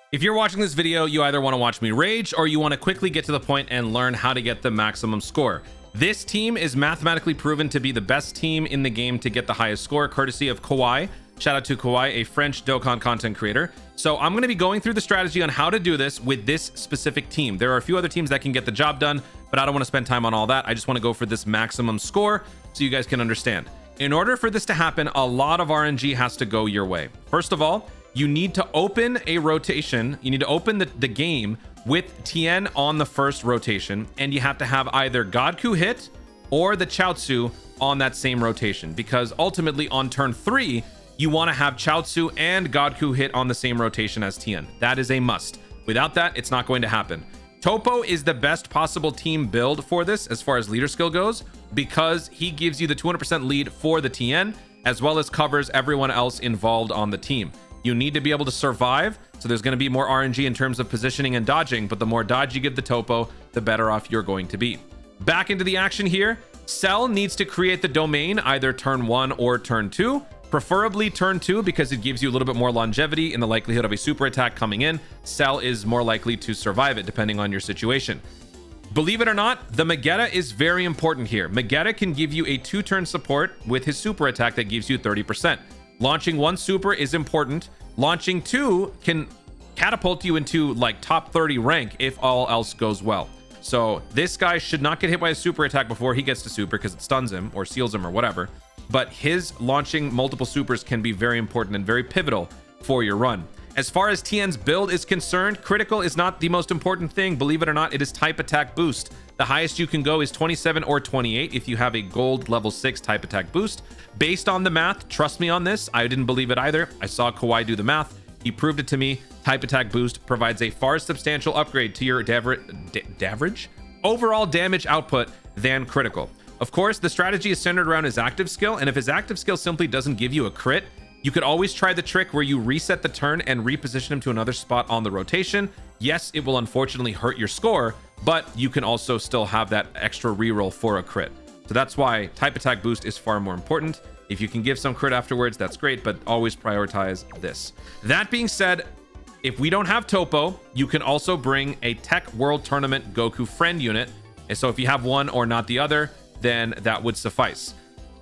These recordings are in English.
If you're watching this video, you either want to watch me rage or you want to quickly get to the point and learn how to get the maximum score. This team is mathematically proven to be the best team in the game to get the highest score, courtesy of Kawhi. Shout out to Kawhi, a French Dokkan content creator. So I'm going to be going through the strategy on how to do this with this specific team. There are a few other teams that can get the job done, but I don't want to spend time on all that. I just want to go for this maximum score so you guys can understand. In order for this to happen, a lot of RNG has to go your way. First of all, you need to open a rotation. You need to open the game with Tien on the first rotation, and you have to have either Godku hit or the Chaozu on that same rotation, because ultimately on turn 3, you want to have Chaozu and Godku hit on the same rotation as Tien. That is a must. Without that, it's not going to happen. Topo is the best possible team build for this as far as leader skill goes, because he gives you the 200% lead for the Tien, as well as covers everyone else involved on the team. You need to be able to survive, so there's going to be more RNG in terms of positioning and dodging, but the more dodge you give the Topo, the better off you're going to be. Back into the action here, Cell needs to create the domain either turn 1 or turn 2, preferably turn 2 because it gives you a little bit more longevity in the likelihood of a super attack coming in. Cell is more likely to survive it depending on your situation. Believe it or not, the Megetta is very important here. Megetta can give you a 2-turn support with his super attack that gives you 30%. Launching 1 super is important. Launching 2 can catapult you into like top 30 rank if all else goes well. So this guy should not get hit by a super attack before he gets to super because it stuns him or seals him or whatever. But his launching multiple supers can be very important and very pivotal for your run. As far as Tien's build is concerned, critical is not the most important thing. Believe it or not, it is type attack boost. The highest you can go is 27 or 28 if you have a gold level 6 type attack boost. Based on the math, trust me on this, I didn't believe it either. I saw Kawhi do the math. He proved it to me. Type attack boost provides a far substantial upgrade to your overall damage output than critical. Of course, the strategy is centered around his active skill, and if his active skill simply doesn't give you a crit, you could always try the trick where you reset the turn and reposition him to another spot on the rotation. Yes, it will unfortunately hurt your score, but you can also still have that extra reroll for a crit. So that's why type attack boost is far more important. If you can give some crit afterwards, that's great, but always prioritize this. That being said, if we don't have Topo, you can also bring a Tech World Tournament Goku friend unit. And so if you have one or not the other, then that would suffice.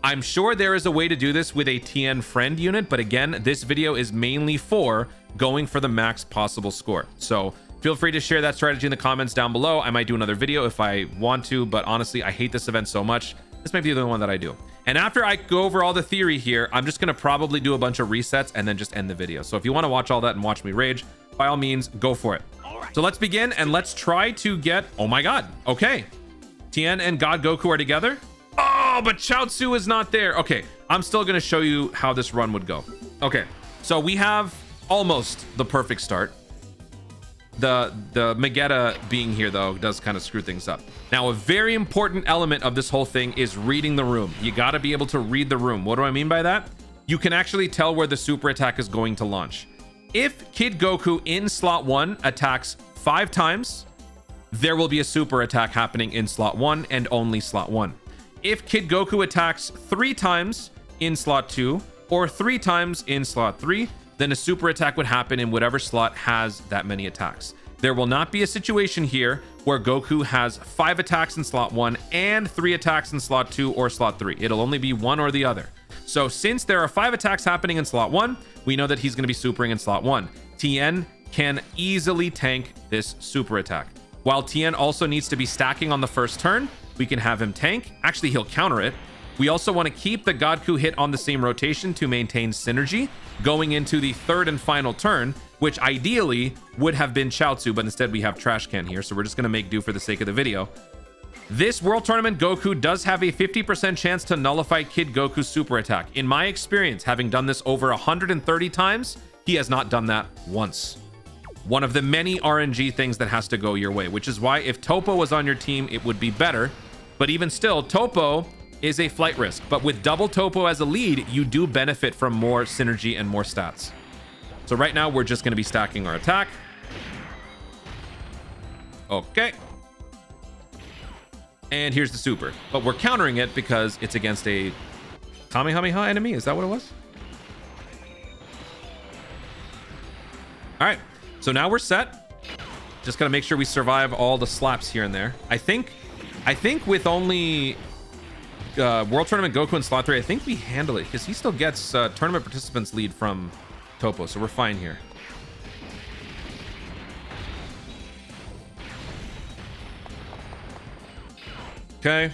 I'm sure there is a way to do this with a Tien friend unit, but again, this video is mainly for going for the max possible score. So feel free to share that strategy in the comments down below. I might do another video if I want to, but honestly, I hate this event so much. This might be the only one that I do. And after I go over all the theory here, I'm just going to probably do a bunch of resets and then just end the video. So if you want to watch all that and watch me rage, by all means, go for it. So let's begin and let's try to get... Oh my god. Okay. Tien and God Goku are together. Oh, but Chaozu is not there. Okay, I'm still going to show you how this run would go. Okay, so we have almost the perfect start. The Megetta being here, though, does kind of screw things up. Now, a very important element of this whole thing is reading the room. You got to be able to read the room. What do I mean by that? You can actually tell where the super attack is going to launch. If Kid Goku in slot 1 attacks 5 times, there will be a super attack happening in slot 1 and only slot 1. If Kid Goku attacks 3 times in slot 2 or 3 times in slot 3, then a super attack would happen in whatever slot has that many attacks. There will not be a situation here where Goku has 5 attacks in slot 1 and 3 attacks in slot 2 or slot 3. It'll only be one or the other. So since there are 5 attacks happening in slot 1, we know that he's going to be supering in slot 1. Tien can easily tank this super attack. While Tien also needs to be stacking on the first turn, we can have him tank. Actually, he'll counter it. We also want to keep the Godku hit on the same rotation to maintain synergy going into the third and final turn, which ideally would have been Chaozu, but instead we have Trash Can here. So we're just going to make do for the sake of the video. This World Tournament Goku does have a 50% chance to nullify Kid Goku's super attack. In my experience, having done this over 130 times, he has not done that once. One of the many RNG things that has to go your way, which is why if Topo was on your team, it would be better. But even still, Topo is a flight risk. But with double Topo as a lead, you do benefit from more synergy and more stats. So right now, we're just going to be stacking our attack. Okay. And here's the super. But we're countering it because it's against a Kamehameha enemy. Is that what it was? All right. So now we're set. Just gotta make sure we survive all the slaps here and there. I think with only World Tournament Goku in slot 3, I think we handle it because he still gets tournament participants lead from Topo, so we're fine here. Okay,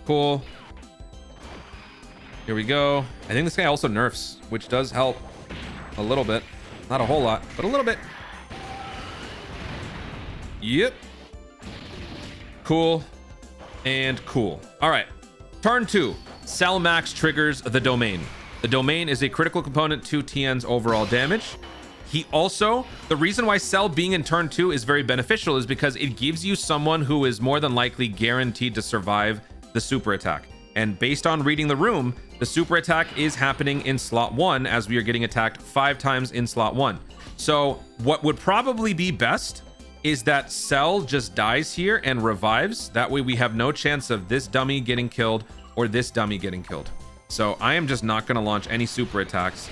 cool. Here we go. I think this guy also nerfs, which does help a little bit. Not a whole lot, but a little bit. Yep. Cool. And cool. All right. Turn 2. Cell Max triggers the domain. The domain is a critical component to Tien's overall damage. He also, the reason why Cell being in turn 2 is very beneficial is because it gives you someone who is more than likely guaranteed to survive the super attack. And based on reading the room, the super attack is happening in slot 1 as we are getting attacked 5 times in slot 1. So what would probably be best is that Cell just dies here and revives. That way we have no chance of this dummy getting killed or this dummy getting killed. So I am just not going to launch any super attacks.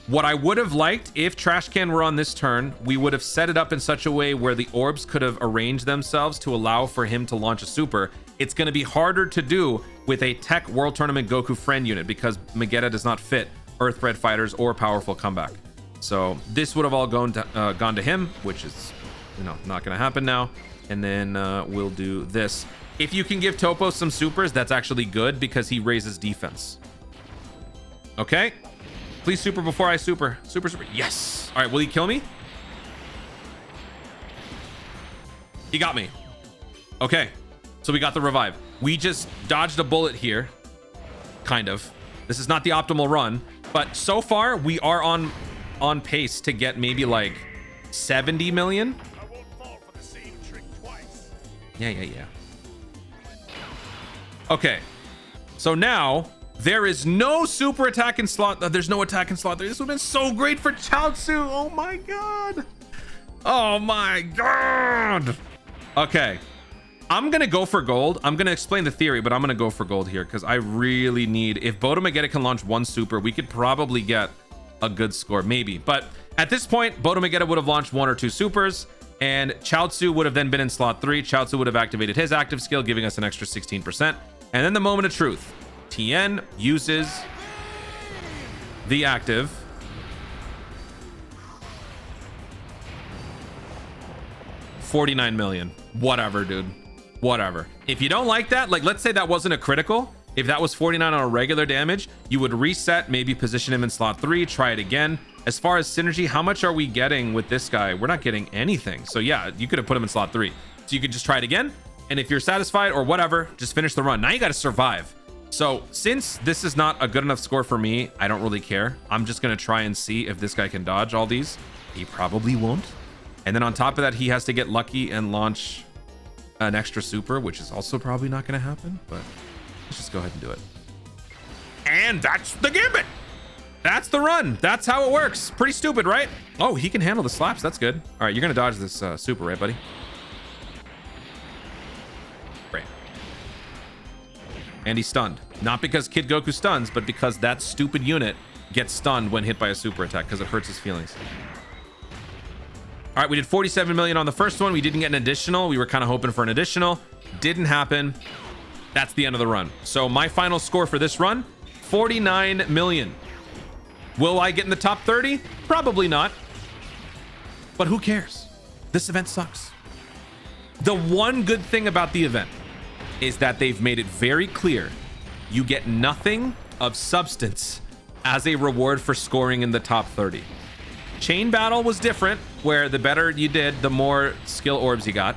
What I would have liked if Trash Can were on this turn, we would have set it up in such a way where the orbs could have arranged themselves to allow for him to launch a super. It's going to be harder to do with a Tech World Tournament Goku friend unit because Megetta does not fit Earth Red Fighters or Powerful Comeback. So this would have all gone to him, which is, you know, not going to happen now. And then we'll do this. If you can give Topo some supers, that's actually good because he raises defense. Okay. Please super before I super. Super, super. Yes. All right. Will he kill me? He got me. Okay. So we got the revive. We just dodged a bullet here. Kind of. This is not the optimal run, but so far we are on pace to get maybe like 70 million. Yeah. Okay. So now there is no super attack in slot. There's no attack in slot 3. This would have been so great for Chaozu. Oh my god. Oh my god. Okay. I'm going to go for gold. I'm going to explain the theory, but I'm going to go for gold here because I really need... If Bodo Megetta can launch one super, we could probably get a good score. Maybe. But at this point, Bodo Megetta would have launched 1 or 2 supers, and Chaozu would have then been in slot 3. Chaozu would have activated his active skill, giving us an extra 16%. And then the moment of truth. Tien uses the active. $49 million. Whatever, dude. Whatever. If you don't like that, like let's say that wasn't a critical. If that was 49 on a regular damage, you would reset, maybe position him in slot 3, try it again. As far as synergy, how much are we getting with this guy? We're not getting anything. So yeah, you could have put him in slot 3. So you could just try it again. And if you're satisfied or whatever, just finish the run. Now you got to survive. So since this is not a good enough score for me, I don't really care. I'm just going to try and see if this guy can dodge all these. He probably won't. And then on top of that, he has to get lucky and launch an extra super, which is also probably not going to happen. But let's just go ahead and do it. And that's the gambit. That's the run. That's how it works. Pretty stupid, right? Oh, he can handle the slaps. That's good. All right, you're going to dodge this super, right, buddy? Great. And he's stunned. Not because Kid Goku stuns, but because that stupid unit gets stunned when hit by a super attack because it hurts his feelings. All right, we did 47 million on the first one. We didn't get an additional. We were kind of hoping for an additional. Didn't happen. That's the end of the run. So my final score for this run, 49 million. Will I get in the top 30? Probably not. But who cares? This event sucks. The one good thing about the event is that they've made it very clear you get nothing of substance as a reward for scoring in the top 30. Chain Battle was different, where the better you did, the more skill orbs you got.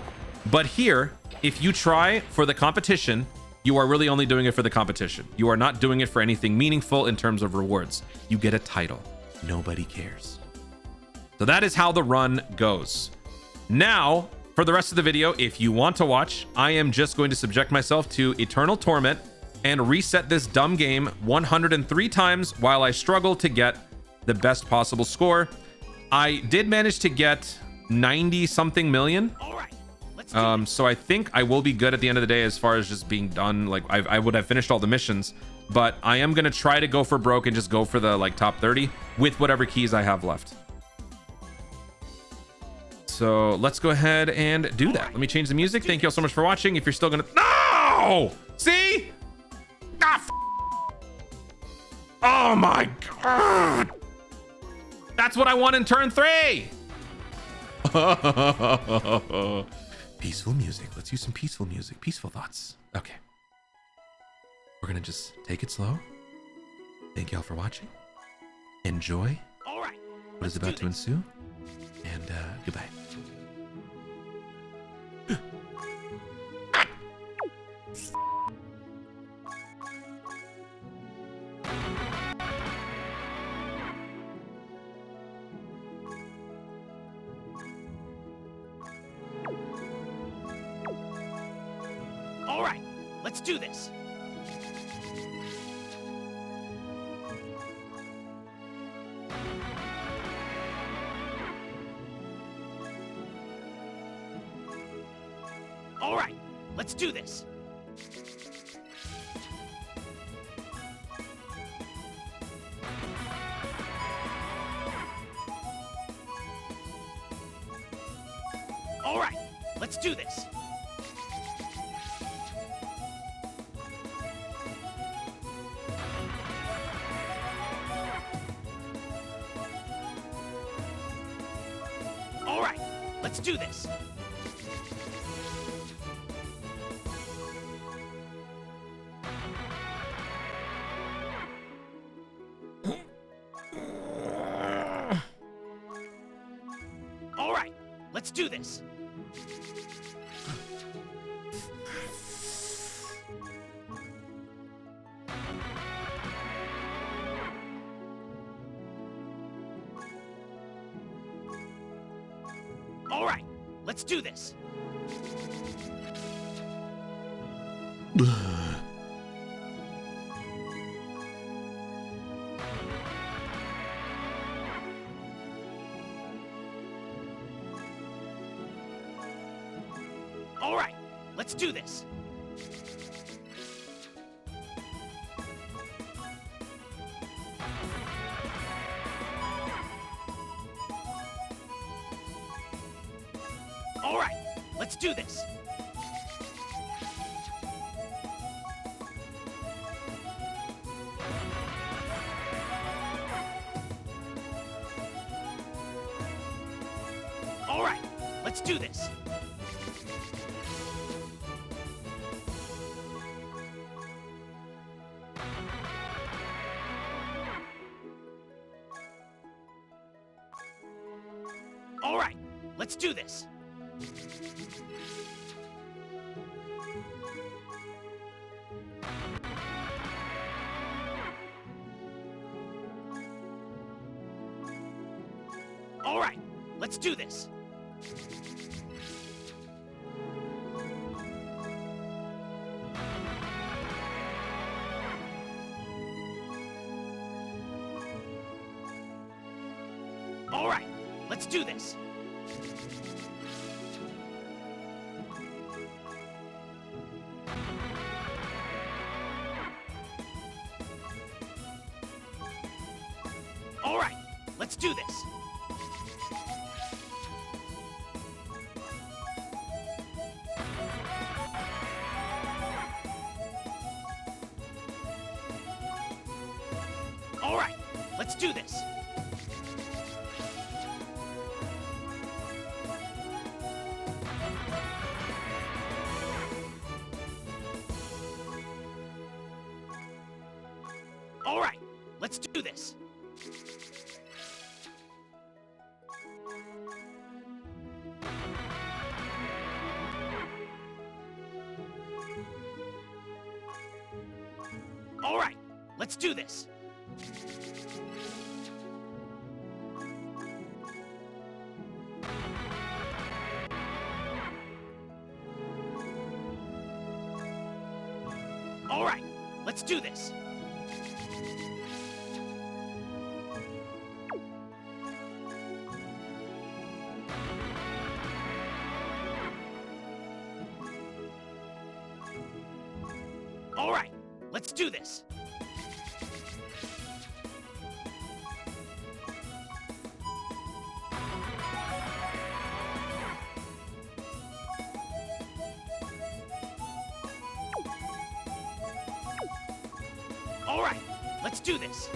But here, if you try for the competition, you are really only doing it for the competition. You are not doing it for anything meaningful in terms of rewards. You get a title. Nobody cares. So that is how the run goes. Now, for the rest of the video, if you want to watch, I am just going to subject myself to eternal torment and reset this dumb game 103 times while I struggle to get the best possible score. I did manage to get 90 something million. All right. So I think I will be good at the end of the day as far as just being done. Like I would have finished all the missions, but I am going to try to go for broke and just go for the like top 30 with whatever keys I have left. So let's go ahead and do that. Let me change the music. Thank you all so much for watching. If you're still gonna, no, see, oh my god, that's what I want in turn 3. Peaceful music. Let's use some peaceful music. Peaceful thoughts. Okay. We're gonna just take it slow. Thank y'all for watching. Enjoy what is about to ensue. And goodbye. All right, let's do this. All right, let's do this. All right, let's do this. All right, let's do this. All right, let's do this. All right, let's do this. All right, let's do this. All right, let's do this. All right, let's do this. All right, let's do this. All right, let's do this. All right, let's do this. All right, let's do this. All right, let's do this. All right, let's do this. All right, let's do this. All right, let's do this. All right, let's do this. let's do this.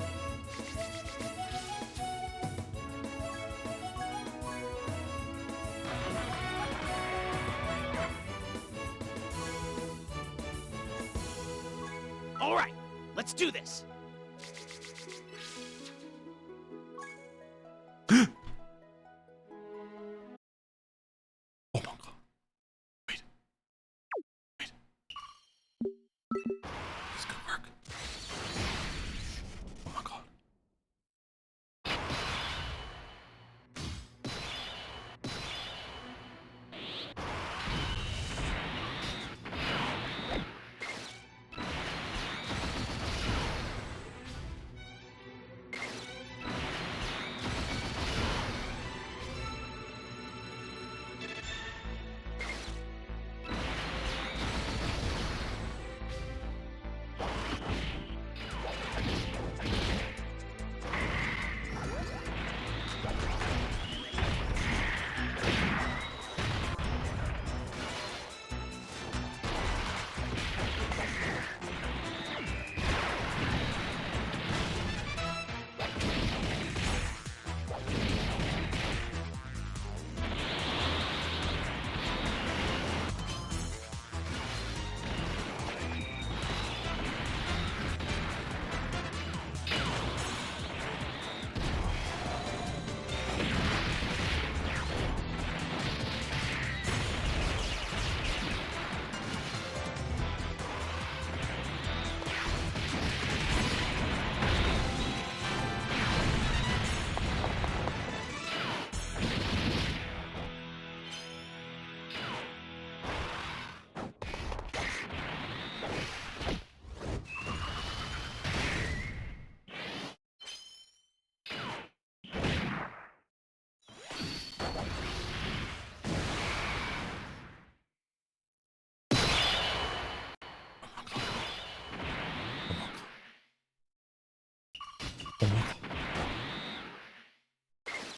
All right, let's do this. Oh my god. Wait. Wait. This could work. Oh my god.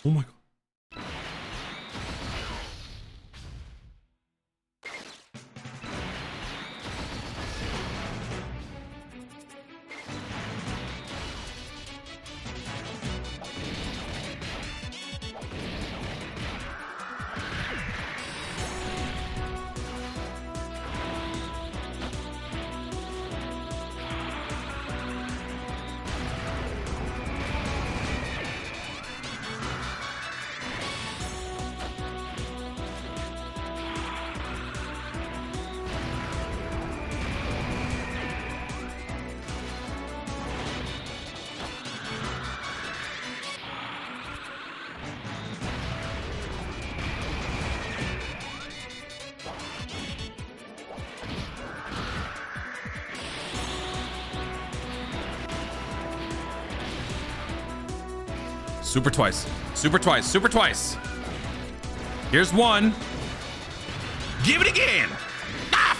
Oh my god. Super twice. Super twice. Super twice. Here's one. Give it again. Ah!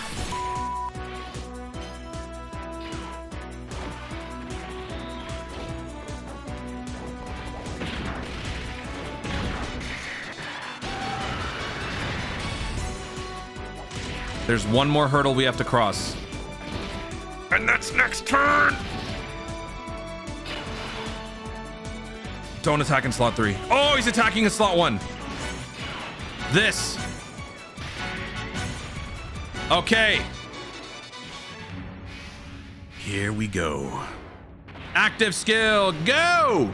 There's one more hurdle we have to cross. And that's next turn. Don't attack in slot 3. Oh, he's attacking in slot 1. This. Okay. Here we go. Active skill, go!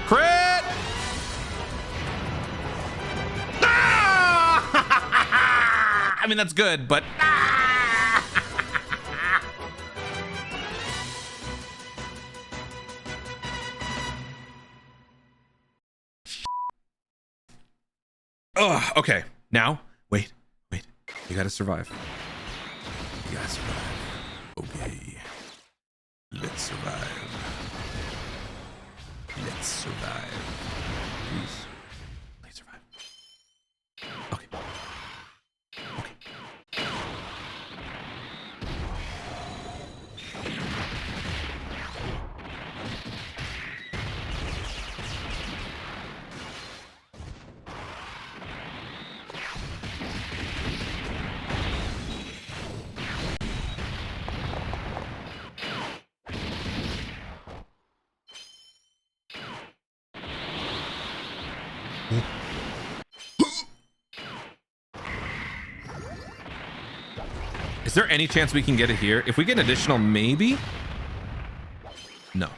Crit! Ah! I mean, that's good, but... Ugh, okay, now, wait. You gotta survive. You gotta survive. Okay. Let's survive. Let's survive. Please survive. Okay. Is there any chance we can get it here? If we get an additional, maybe? No.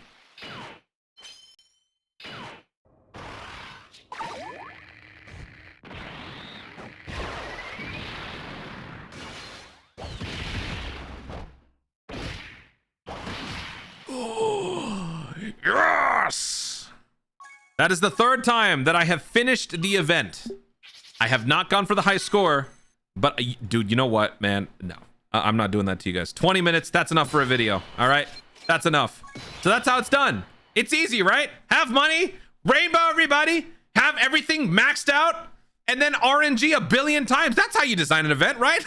Yes! That is the third time that I have finished the event. I have not gone for the high score, but dude, you know what, man? No, I'm not doing that to you guys. 20 minutes, that's enough for a video. All right, that's enough. So that's how it's done. It's easy, right? Have money, rainbow everybody, have everything maxed out, and then RNG a billion times. That's how you design an event, right?